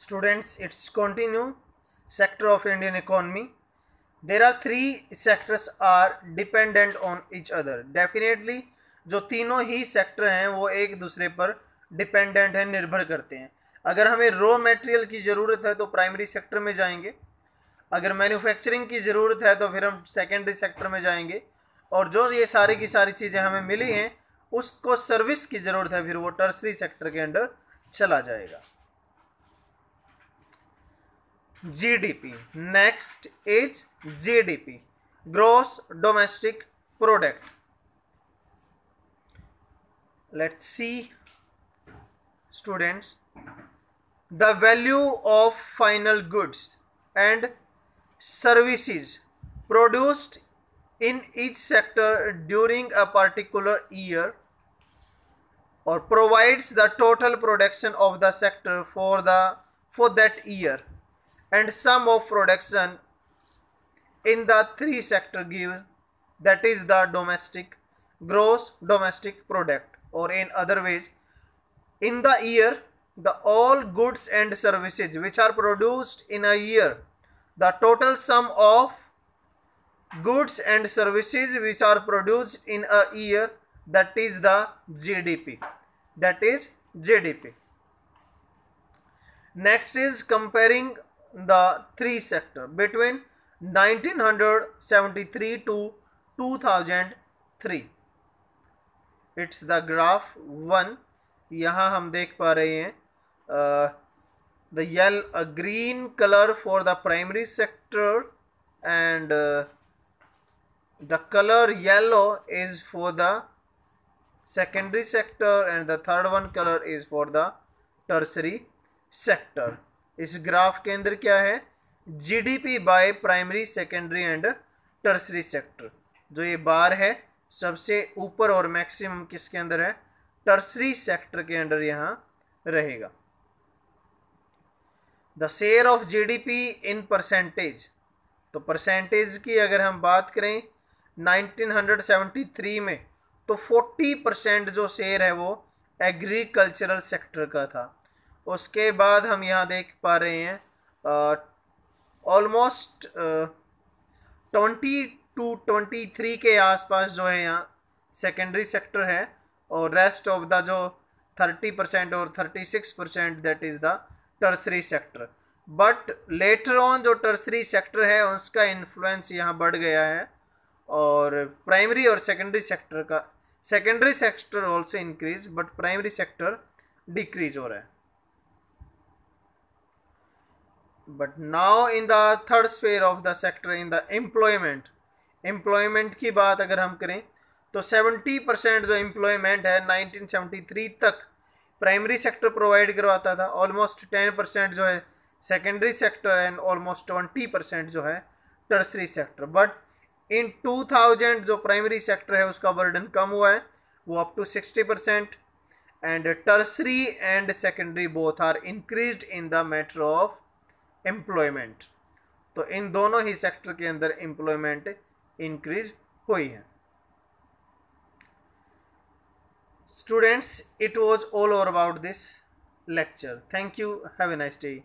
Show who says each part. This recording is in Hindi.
Speaker 1: Students, it's continue sector of Indian economy. There are three sectors are dependent on each other. Definitely जो तीनों ही सेक्टर हैं वो एक दूसरे पर डिपेंडेंट हैं, निर्भर करते हैं. अगर हमें रॉ मटेरियल की ज़रूरत है तो प्राइमरी सेक्टर में जाएंगे. अगर मैन्युफैक्चरिंग की ज़रूरत है तो फिर हम सेकेंडरी सेक्टर में जाएंगे. और जो ये सारी की सारी चीज़ें हमें मिली हैं उसको सर्विस की ज़रूरत है, फिर वो टर्सरी सेक्टर के अंडर चला जाएगा. GDP. Next is GDP, gross domestic product. Let's see, students, the value of final goods and services produced in each sector during a particular year, or provides the total production of the sector for that year, and sum of production in the three sector gives, that is the gross domestic product. Or in other ways, in the year, the all goods and services which are produced in a year, the total sum of goods and services which are produced in a year, that is the GDP. That is GDP. Next is comparing the three sector between 1973 to 2003. It's the graph 1. यहाँ हम देख पा रहे हैं the green color for the primary sector and the color yellow is for the secondary sector and the third one color is for the tertiary sector. इस ग्राफ के अंदर क्या है? GDP by primary, secondary and tertiary sector. जो ये बार है सबसे ऊपर और मैक्सिमम किसके अंदर है? टर्सरी सेक्टर के अंदर यहाँ रहेगा. The share of GDP in percentage. तो परसेंटेज की अगर हम बात करें 1973 में तो 40% जो शेयर है वो एग्रीकल्चरल सेक्टर का था. उसके बाद हम यहाँ देख पा रहे हैं ऑलमोस्ट 20 to 23 के आसपास जो है यहाँ सेकेंडरी सेक्टर है, और रेस्ट ऑफ द जो 30% और 36% that is the tertiary sector. But later on जो टर्सरी सेक्टर है उसका इन्फ्लुएंस यहाँ बढ़ गया है, और प्राइमरी और secondary sector also increase but primary sector decrease हो रहा है. But now in the third sphere of the sector, in the employment की बात अगर हम करें तो 70% जो एम्प्लॉयमेंट है 1973 तक प्राइमरी सेक्टर प्रोवाइड करवाता था, ऑलमोस्ट 10% जो है सेकेंडरी सेक्टर एंड ऑलमोस्ट 20% जो है टर्सरी सेक्टर. बट इन 2000 जो प्राइमरी सेक्टर है उसका बर्डन कम हुआ है, वो up to 60%, and tertiary and secondary both are increased in the matter of employment. तो इन दोनों ही सेक्टर के अंदर एम्प्लॉयमेंट इंक्रीज हुई है. Students, it was all over about this lecture. Thank you. Have a nice day.